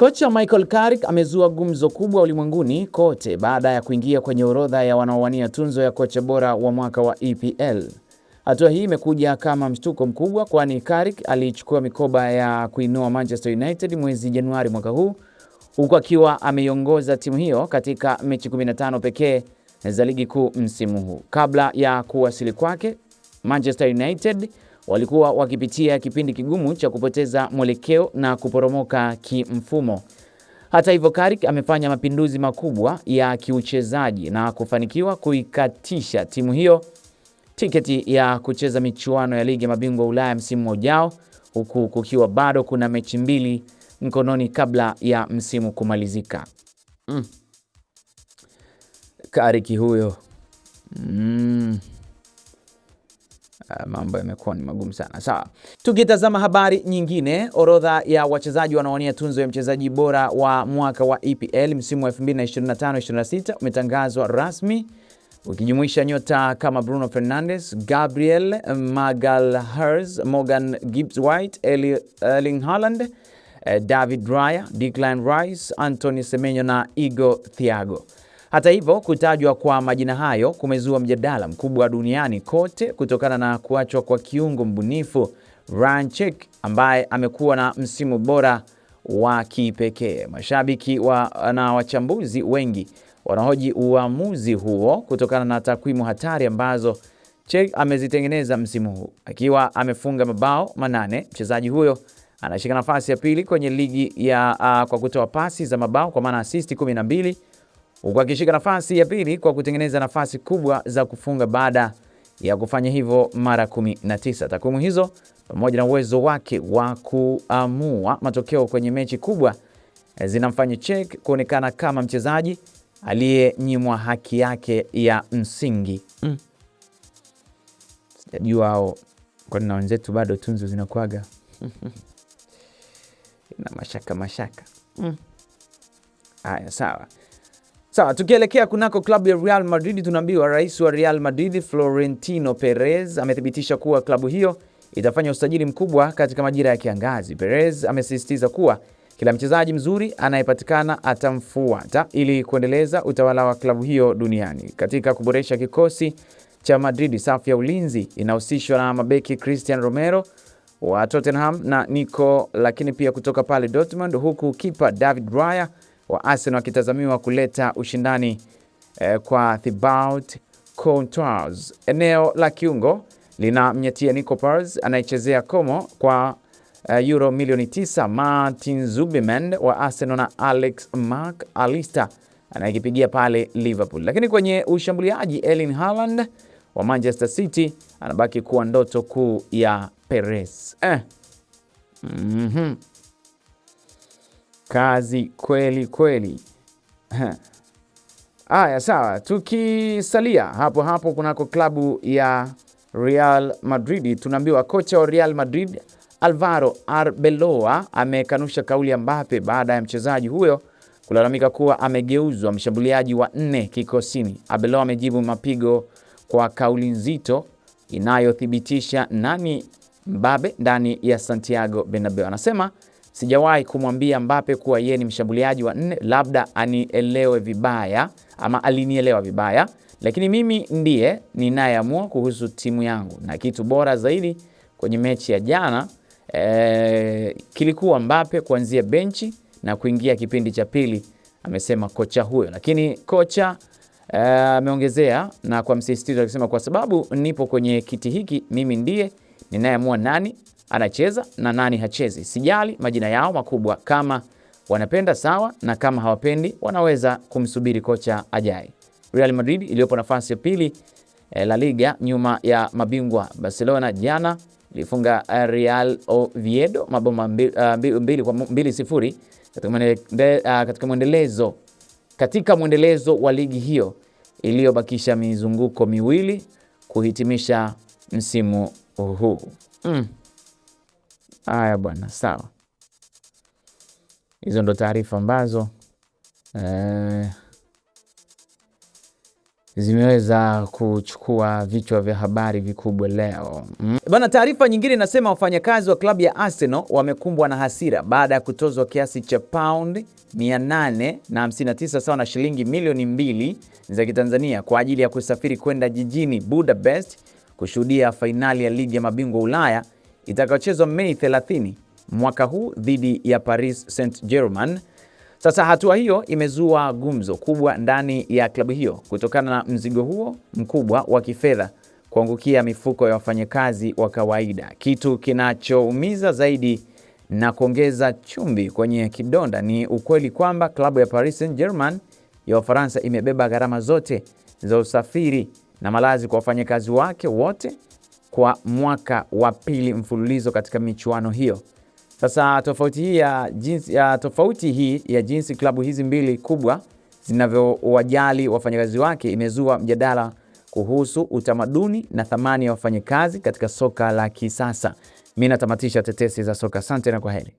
Kocha Michael Carrick amezua gumzo kubwa ulimwenguni kote baada ya kuingia kwenye orodha ya wanaowania tunzo ya kocha bora wa mwaka wa EPL. Hatua hii imekuja kama mshtuko mkubwa, kwani Carrick alichukua mikoba ya kuinua Manchester United mwezi Januari mwaka huu, huku akiwa ameiongoza timu hiyo katika mechi 15 pekee za ligi kuu msimu huu. Kabla ya kuwasili kwake, Manchester United walikuwa wakipitia kipindi kigumu cha kupoteza mwelekeo na kuporomoka kimfumo. Hata hivyo, Carrick amefanya mapinduzi makubwa ya kiuchezaji na kufanikiwa kuikatisha timu hiyo tiketi ya kucheza michuano ya ligi ya mabingwa Ulaya msimu ujao, huku kukiwa bado kuna mechi 2 mkononi kabla ya msimu kumalizika. Carrick huyo. Mambo yamekuwa ni magumu sana. Sawa. Tukitazama habari nyingine, orodha ya wachezaji wanaowania tunzo ya mchezaji bora wa mwaka wa EPL msimu wa 2025-26 umetangazwa rasmi, ukijumuisha nyota kama Bruno Fernandes, Gabriel Magalhaes, Morgan Gibbs-White, Erling Haaland, David Raya, Declan Rice, Anthony Semenyo na Igor Thiago. Hata hivyo, kutajwa kwa majina hayo kumezua mjadala mkubwa duniani kote kutokana na kuachwa kwa kiungo mbunifu Ryan Cherki ambaye amekuwa na msimu bora wa kipekee. Mashabiki na wachambuzi wengi wanahoji uamuzi huo kutokana na takwimu hatari ambazo Cherki amezitengeneza msimu huu. Akiwa amefunga mabao 8, mchezaji huyo anashika nafasi ya pili kwenye ligi ya kwa kutoa pasi za mabao kwa maana assist 12, huku akishika nafasi ya pili kwa kutengeneza nafasi kubwa za kufunga baada ya kufanya hivyo mara 19. Takwimu hizo pamoja na uwezo wake wa kuamua matokeo kwenye mechi kubwa zinamfanya Cherki kuonekana kama mchezaji aliyenyimwa haki yake ya msingi. Sijajua hao kwa nini wenzetu bado tunzo zinakuaga na mashaka. Haya, sawa. Sawa, tukielekea kunako klabu ya Real Madrid, tunaambiwa rais wa Real Madrid Florentino Perez amethibitisha kuwa klabu hiyo itafanya usajili mkubwa katika majira ya kiangazi. Perez amesisitiza kuwa kila mchezaji mzuri anayepatikana atamfuata ili kuendeleza utawala wa klabu hiyo duniani. Katika kuboresha kikosi cha Madrid, safu ya ulinzi inahusishwa na mabeki Christian Romero wa Tottenham na Nico, lakini pia kutoka pale Dortmund, huku kipa David Raya wa Arsenal akitazamiwa kuleta ushindani kwa Thibaut Courtois. Eneo la kiungo linamnyatia Nico Paz anayechezea Como kwa euro milioni 9, Martin Zubimendi wa Arsenal na Alex McAllister anayekipigia pale Liverpool. Lakini kwenye ushambuliaji, Erling Haaland wa Manchester City anabaki kuwa ndoto kuu ya Perez. Kazi kweli. Aya, sawa. Tukisalia hapo kunako klabu ya Real Madrid, tunaambiwa kocha wa Real Madrid Alvaro Arbeloa amekanusha kauli ya Mbappe baada ya mchezaji huyo kulalamika kuwa amegeuzwa mshambuliaji wa 4 kikosini. Arbeloa amejibu mapigo kwa kauli nzito inayothibitisha nani Mbappe ndani ya Santiago Bernabeu. Anasema, sijawahi kumwambia Mbappe kuwa yeye ni mshambuliaji wa 4, labda anielewe vibaya ama alinielewa vibaya, lakini mimi ndiye ninayeamua kuhusu timu yangu, na kitu bora zaidi kwenye mechi ya jana kilikuwa Mbappe kuanzia benchi na kuingia kipindi cha pili, amesema kocha huyo. Lakini kocha ameongezea na kwa msisitizo akisema, kwa sababu nipo kwenye kiti hiki, mimi ndiye ninayeamua nani anacheza na nani hachezi. Sijali majina yao makubwa, kama wanapenda sawa, na kama hawapendi wanaweza kumsubiri kocha ajaye. Real Madrid iliyopo nafasi ya pili La Liga nyuma ya mabingwa Barcelona, jana ilifunga Real Oviedo mabao 2-0 katika mwendelezo wa ligi hiyo iliyobakisha mizunguko miwili kuhitimisha msimu huu. Haya bwana, sawa. Hizo ndo taarifa ambazo zimeweza kuchukua vichwa vya habari vikubwa leo. Bana, taarifa nyingine inasema wafanyakazi wa klabu ya Arsenal wamekumbwa na hasira baada ya kutozwa kiasi cha pound 859 sawa na shilingi milioni 2 za Kitanzania kwa ajili ya kusafiri kwenda jijini Budapest kushuhudia fainali ya ligi ya mabingwa Ulaya itakayochezwa Mei 30 mwaka huu dhidi ya Paris Saint-Germain. Sasa hatua hiyo imezua gumzo kubwa ndani ya klabu hiyo kutokana na mzigo huo mkubwa wa kifedha kuangukia mifuko ya wafanyakazi wa kawaida. Kitu kinachoumiza zaidi na kuongeza chumvi kwenye kidonda ni ukweli kwamba klabu ya Paris Saint-Germain ya Ufaransa imebeba gharama zote za usafiri na malazi kwa wafanyakazi wake wote kwa mwaka wa pili mfululizo katika michuano hiyo. Sasa tofauti hii ya jinsi klabu hizi mbili kubwa zinavyowajali wafanyakazi wake imezua mjadala kuhusu utamaduni na thamani ya wafanyakazi katika soka la kisasa. Mimi natamatisha tetesi za soka. Asante na kwaheri.